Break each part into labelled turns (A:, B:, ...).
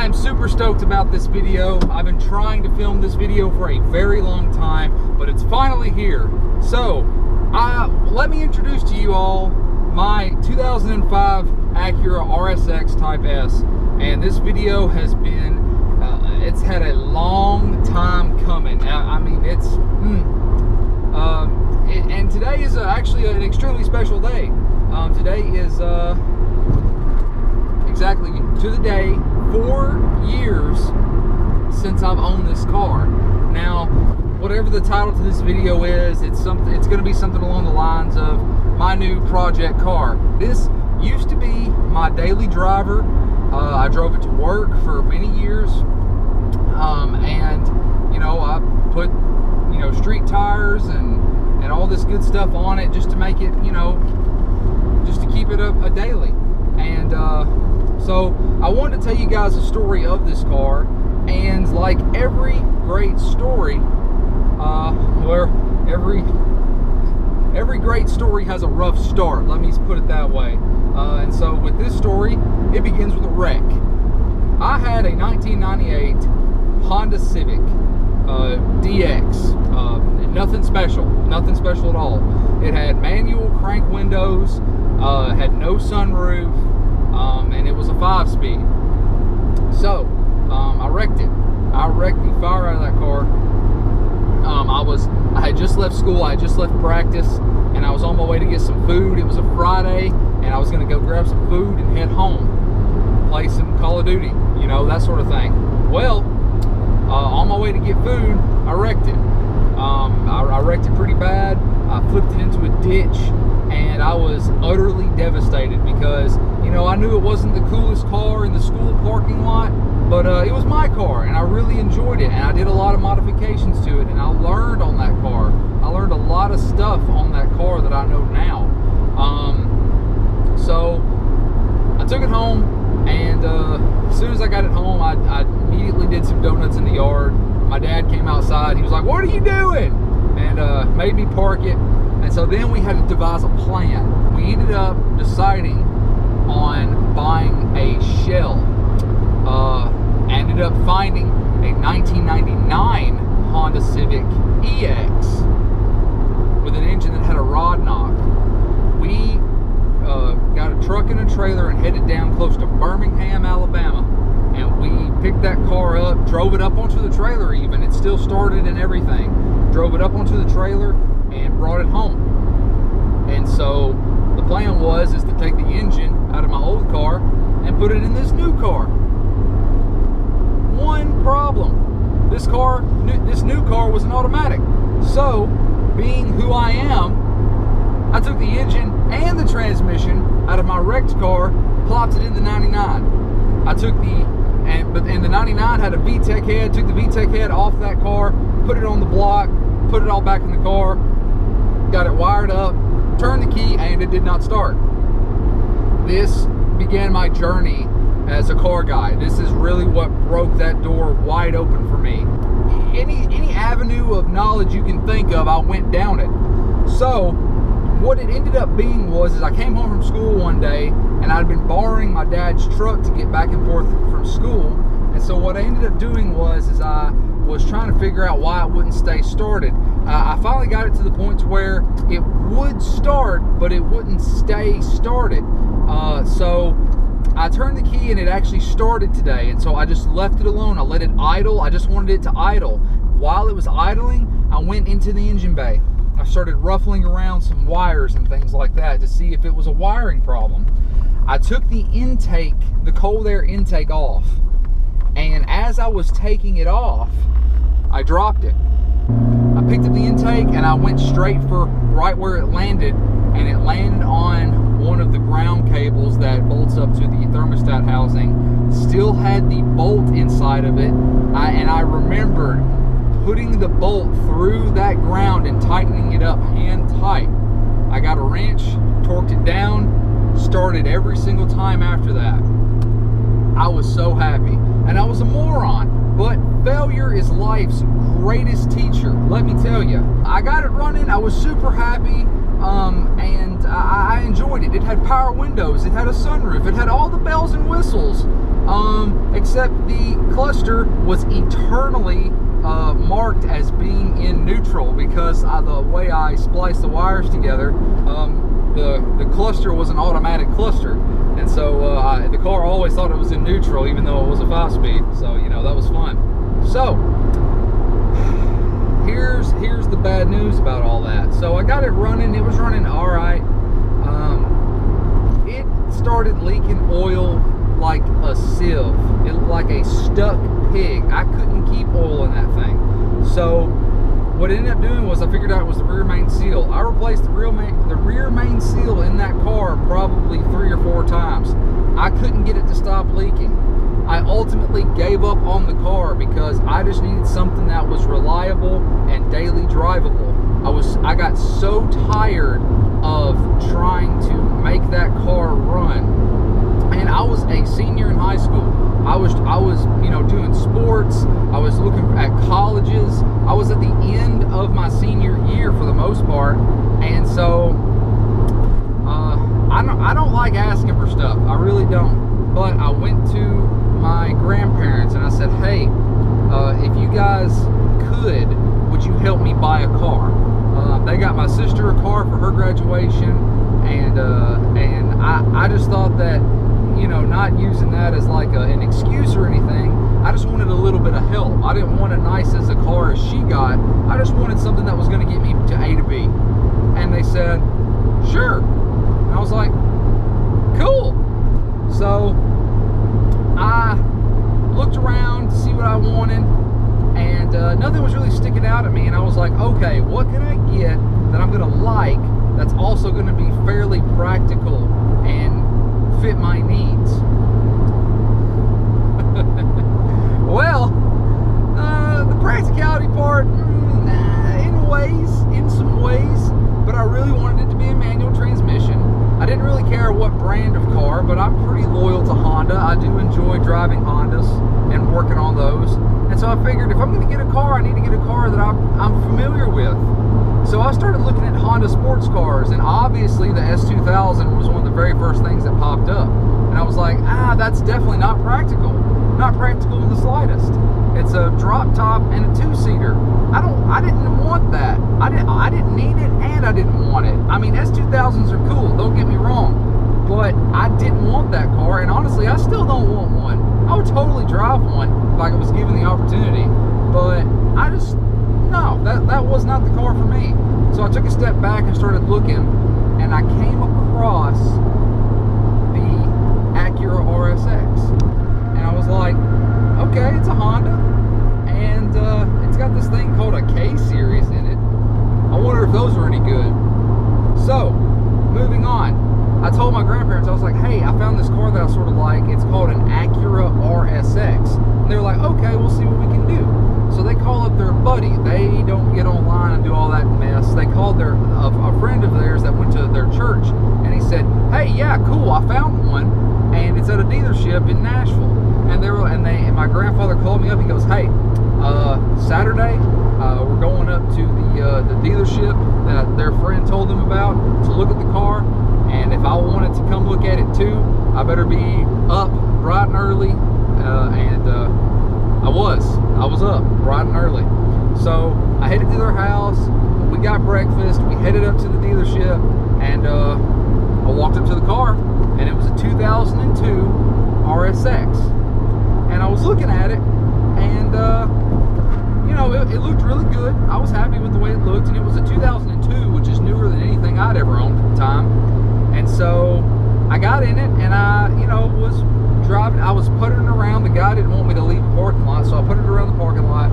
A: am super stoked about this video. I've been trying to film this video for a very long time, but it's finally here. So, let me introduce to you all my 2005 Acura RSX Type S. And this video has been, it's had a long time coming. I mean, it's, and today is actually an extremely special day. Today is exactly to the day 4 years since I've owned this car. Now, whatever the title to this video is, it's going to be something along the lines of my new project car. This used to be my daily driver. I drove it to work for many years, and you know, I put, you know, street tires and all this good stuff on it just to make it, you know, just to keep it a daily. And so I wanted to tell you guys the story of this car. And like every great story, where every great story has a rough start, let me put it that way. And so with this story, it begins with a wreck. I had a 1998 Honda Civic DX. Nothing special at all. It had manual crank windows, had no sunroof, and it was a 5-speed. So I wrecked it. I wrecked the fire out of that car. I had just left school, I had just left practice, and I was on my way to get some food. It was a Friday, and I was going to go grab some food and head home, play some Call of Duty, you know, that sort of thing. Well, on my way to get food, I wrecked it. I wrecked it pretty bad. I flipped it into a ditch, and I was utterly devastated because, you know, I knew it wasn't the coolest car in the school parking lot, but it was my car, and I really enjoyed it, and I did a lot of modifications to it, and I learned on that car. I learned a lot of stuff on that car that I know now. So I took it home, and as soon as I got it home, I immediately did some donuts in the yard. My dad came outside. He was like, "What are you doing?" And made me park it. And so then we had to devise a plan. We ended up deciding on buying a shell. Ended up finding a 1999 Honda Civic EX with an engine that had a rod knock. We got a truck and a trailer and headed down close to Birmingham, Alabama. And we picked that car up, drove it up onto the trailer even. It still started and everything. Drove it up onto the trailer and brought it home. And so the plan is to take the engine out of my old car and put it in this new car. One problem. This new car was an automatic. So, being who I am, I took the engine and the transmission out of my wrecked car, plopped it in the 99. I took and the 99 had a VTEC head, took the VTEC head off that car, put it on the block, put it all back in the car, got it wired up, turned the key, and it did not start. This began my journey as a car guy. This is really what broke that door wide open for me. Any avenue of knowledge you can think of, I went down it. So what it ended up being is I came home from school one day, and I'd been borrowing my dad's truck to get back and forth from school. And so what I ended up doing is I was trying to figure out why it wouldn't stay started. I finally got it to the point to where it would start, but it wouldn't stay started. So I turned the key and it actually started today. And so I just left it alone. I let it idle. I just wanted it to idle. While it was idling, I went into the engine bay. I started ruffling around some wires and things like that to see if it was a wiring problem. I took the intake, the cold air intake off, and as I was taking it off, I dropped it. I picked up the intake and I went straight for right where it landed, and it landed on one of the ground cables that bolts up to the thermostat housing. Still had the bolt inside of it, and I remembered putting the bolt through that ground and tightening it up hand tight. I got a wrench, torqued it down, started every single time after that. I was so happy, and I was a moron, but failure is life's greatest teacher, let me tell you. I got it running, I was super happy, and I enjoyed it. It had power windows, it had a sunroof, it had all the bells and whistles. Except the cluster was eternally marked as being in neutral because the way I spliced the wires together, the cluster was an automatic cluster, and so the car always thought it was in neutral even though it was a 5-speed. So that was fun. So here's the bad news about all that. So I got it running. It was running all right. It started leaking oil like a sieve, like a stuck pig. I couldn't keep oil in that thing. So what it ended up doing was I figured out it was the rear main seal. I replaced the rear main seal in that car probably 3 or 4 times. I couldn't get it to stop leaking. I ultimately gave up on the car because I just needed something that was reliable and daily drivable. I got so tired of trying to make that car run. And I was a senior in high school. I was doing sports. I was looking at colleges. I was at the end of my senior year for the most part, and so I don't like asking for stuff. I really don't. But I went to my grandparents and I said, "Hey, if you guys would you help me buy a car?" They got my sister a car for her graduation, and I just thought that, not using that as like an excuse or anything, I just wanted a little bit of help. I didn't want as nice as a car as she got. I just wanted something that was going to get me to A to B. And they said, "Sure." And I was like, "Cool." So I looked around to see what I wanted, and nothing was really sticking out at me. And I was like, okay, what can I get that I'm going to like that's also going to be fairly practical and fit my needs? Well, the practicality part, in some ways, but I really wanted it to be a manual transmission. I didn't really care what brand of car, but I'm pretty loyal to Honda. I do enjoy driving Hondas and working on those. And so I figured if I'm going to get a car, I need to get a car that I'm familiar with. So I started looking at Honda sports cars, and obviously the S2000 was one of the very first things that popped up. And I was like, that's definitely not practical. Not practical in the slightest. It's a drop top and a 2-seater. I didn't want that. I didn't need it, and I didn't want it. I mean, S2000s are cool, don't get me wrong, but I didn't want that car, and honestly, I still don't want one. I would totally drive one if I was given the opportunity, but no, that was not the car for me. So I took a step back and started looking, and I came across the Acura RSX, and I was like, okay, it's a Honda, and it's got this thing called a K-Series in it. I wonder if those are any good. So, moving on. I told my grandparents, I was like, hey, I found this car that I sort of like. It's called an Acura RSX. And they were like, okay, we'll see what we can do. So they call up their buddy. They don't get online and do all that mess. They called a friend of theirs that went to their church, and he said, hey, yeah, cool, I found one, and it's at a dealership in Nashville. And my grandfather called me up. He goes, hey, Saturday, we're going up to the dealership that their friend told them about to look at the car. And if I wanted to come look at it too, I better be up bright and early. I was up bright and early. So I headed to their house. We got breakfast. We headed up to the dealership, and I walked up to the car, and it was a 2002 RSX. And I was looking at it, and it looked really good. I was happy with the way it looked, and it was a 2002, which is newer than anything I'd ever owned at the time. And so I got in it, and I was driving. I was puttering around. The guy didn't want me to leave the parking lot, so I puttered around the parking lot.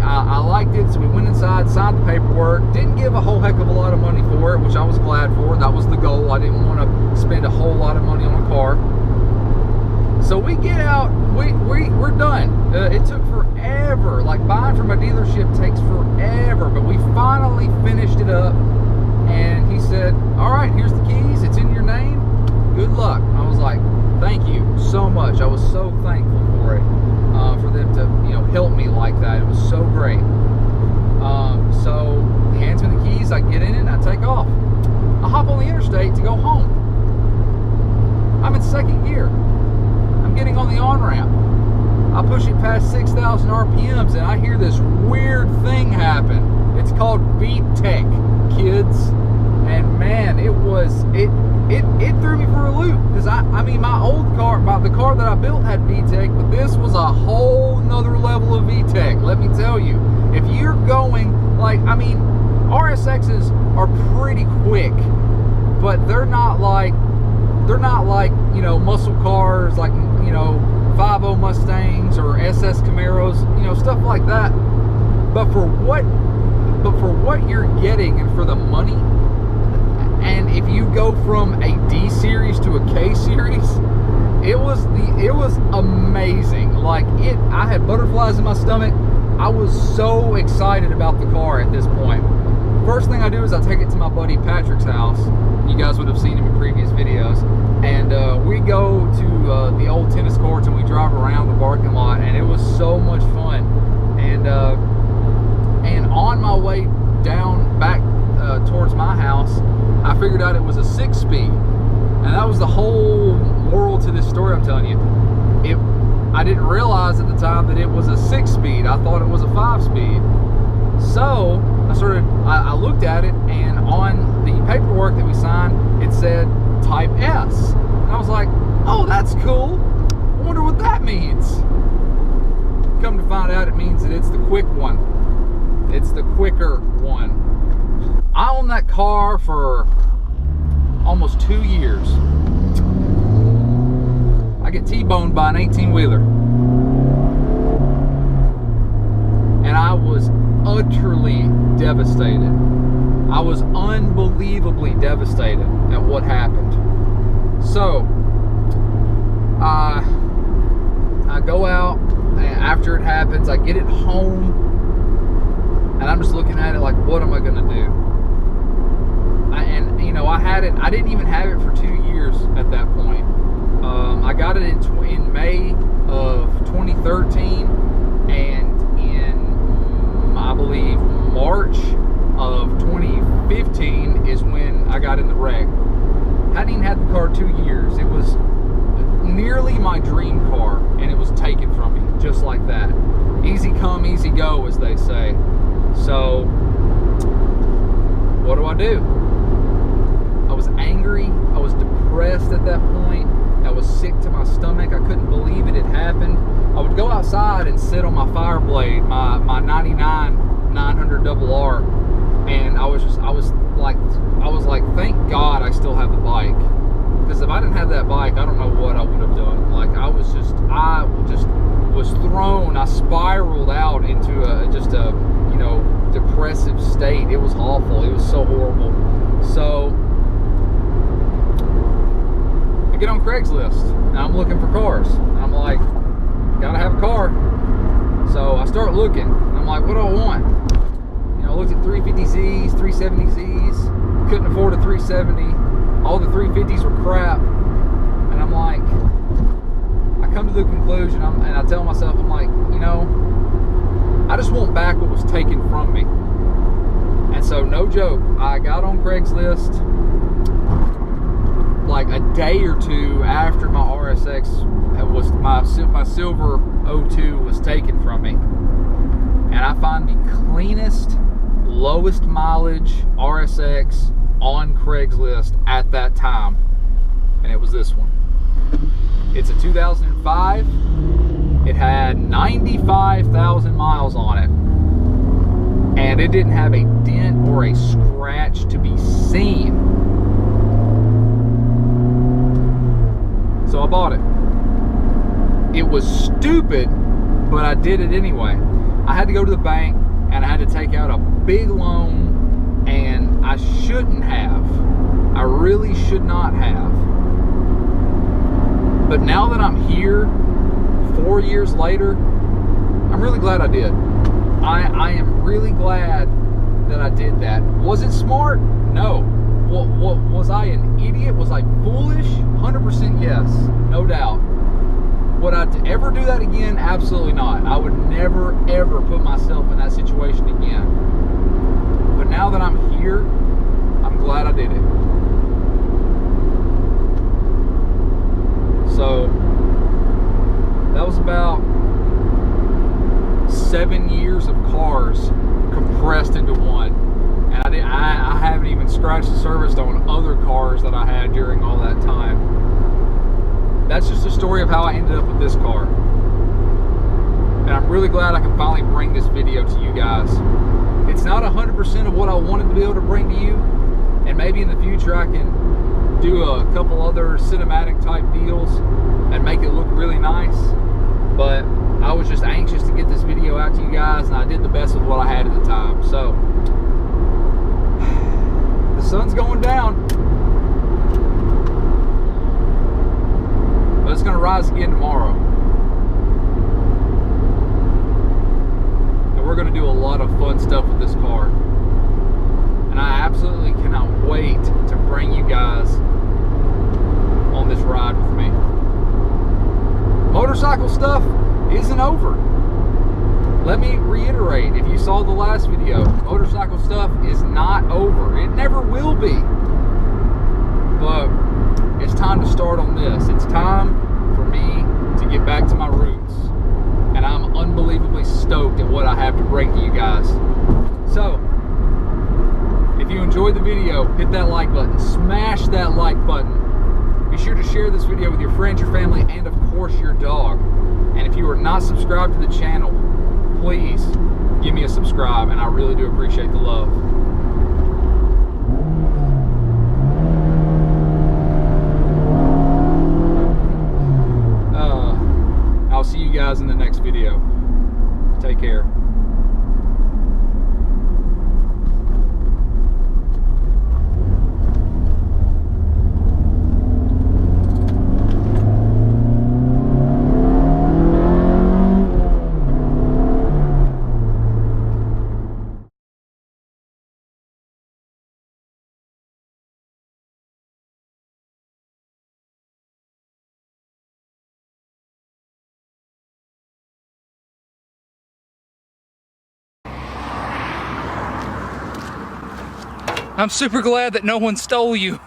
A: I liked it, so we went inside, signed the paperwork. Didn't give a whole heck of a lot of money for it, which I was glad for. That was the goal. I didn't want to spend a whole lot of money on a car. So we get out, we're done. It took forever. Like, buying from a dealership takes forever, but we finally finished it up. And he said, all right, here's the keys. It's in your name. Good luck. I was like, thank you so much. I was so thankful for it, for them to help me like that. It was so great. So he hands me the keys. I get in it and I take off. I hop on the interstate to go home. I'm in second gear. I'm getting on the on-ramp. I push it past 6,000 RPMs and I hear this weird thing happen. It's called VTEC, kids. And man, it threw me for a loop, because I mean, my old car, the car that I built had VTEC, but this was a whole nother level of VTEC, let me tell you. If you're going, like, I mean, RSXs are pretty quick, but they're not like, you know, muscle cars, like, you know, 5.0 Mustangs or SS Camaros, you know, stuff like that. But for what you're getting and for the money, and if you go from a D series to a K series, it was amazing. Like, I had butterflies in my stomach. I was so excited about the car at this point. First thing I do is I take it to my buddy Patrick's house. You guys would have seen him in previous videos. And we go to the old tennis courts and we drive around the parking lot, and it was so much fun. And on my way down back towards my house, I figured out it was a 6-speed. And that was the whole moral to this story I'm telling you. I didn't realize at the time that it was a 6-speed. I thought it was a 5-speed. So I looked at it, and on the paperwork that we signed, it said Type S. And I was like, oh, that's cool. I wonder what that means. Come to find out, it means that it's the quick one. It's the quicker one. I owned that car for almost 2 years. I get T-boned by an 18-wheeler. And I was utterly devastated. I was unbelievably devastated at what happened. So, I go out, and after it happens, I get it home, and I'm just looking at it like, what am I gonna do? And you know, I didn't even have it for 2 years at that point. I got it in May of 2013, and in, I believe, March of 2015 is when I got in the wreck. Hadn't even had the car 2 years. It was nearly my dream car, and it was taken from me just like that. Easy come, easy go, as they say. So, what do? I was angry. I was depressed at that point. I was sick to my stomach. I couldn't believe it had happened. I would go outside and sit on my Fireblade, my 99 900 RR, and I was like, thank God I still have the bike. Because if I didn't have that bike, I don't know what I would have done. Like, I just was thrown. I spiraled out into a you know, depressive state. It was awful. It was so horrible. So I get on Craigslist and I'm looking for cars. And I'm like, gotta have a car. So I start looking. And I'm like, what do I want? You know, I looked at 350Zs, 370Zs. Couldn't afford a 370. All the 350s were crap. And I'm like, I come to the conclusion, and I tell myself, I'm like, you know, I just want back what was taken from me. And so, no joke, I got on Craigslist like a day or two after my RSX was, my silver 02 was taken from me. And I find the cleanest, lowest mileage RSX on Craigslist at that time, and it was this one. It's a 2005. It had 95,000 miles on it, and it didn't have a dent or a scratch to be seen. So I bought it. It was stupid, but I did it anyway. I had to go to the bank, and I had to take out a big loan, and I shouldn't have. I really should not have. But now that I'm here, 4 years later, I'm really glad I did. I am really glad that I did that. Was it smart? No. What was I an idiot? Was I foolish? 100% yes, no doubt. Would I ever do that again? Absolutely not. I would never, ever put myself in that situation again. But now that I'm here, I'm glad I did it. So, 7 years of cars compressed into one. And I haven't even scratched the surface on other cars that I had during all that time. That's just a story of how I ended up with this car. And I'm really glad I can finally bring this video to you guys. It's not 100% of what I wanted to be able to bring to you, and maybe in the future I can do a couple other cinematic type deals and make it look really nice, but I was just anxious to get this video out to you guys, and I did the best with what I had at the time. So the sun's going down, but it's going to rise again tomorrow. We're going to do a lot of fun stuff with this car, and I absolutely cannot wait to bring you guys on this ride with me. Motorcycle stuff isn't over. Let me reiterate, if you saw the last video, motorcycle stuff is not over. It never will be. But it's time to start on this. It's time for me to get back to my roots. And I'm unbelievably stoked at what I have to bring to you guys. So, if you enjoyed the video, hit that like button, smash that like button. Be sure to share this video with your friends, your family, and of course your dog. And if you are not subscribed to the channel, please give me a subscribe, and I really do appreciate the love. I'll see you guys in the next video. Take care. I'm super glad that no one stole you.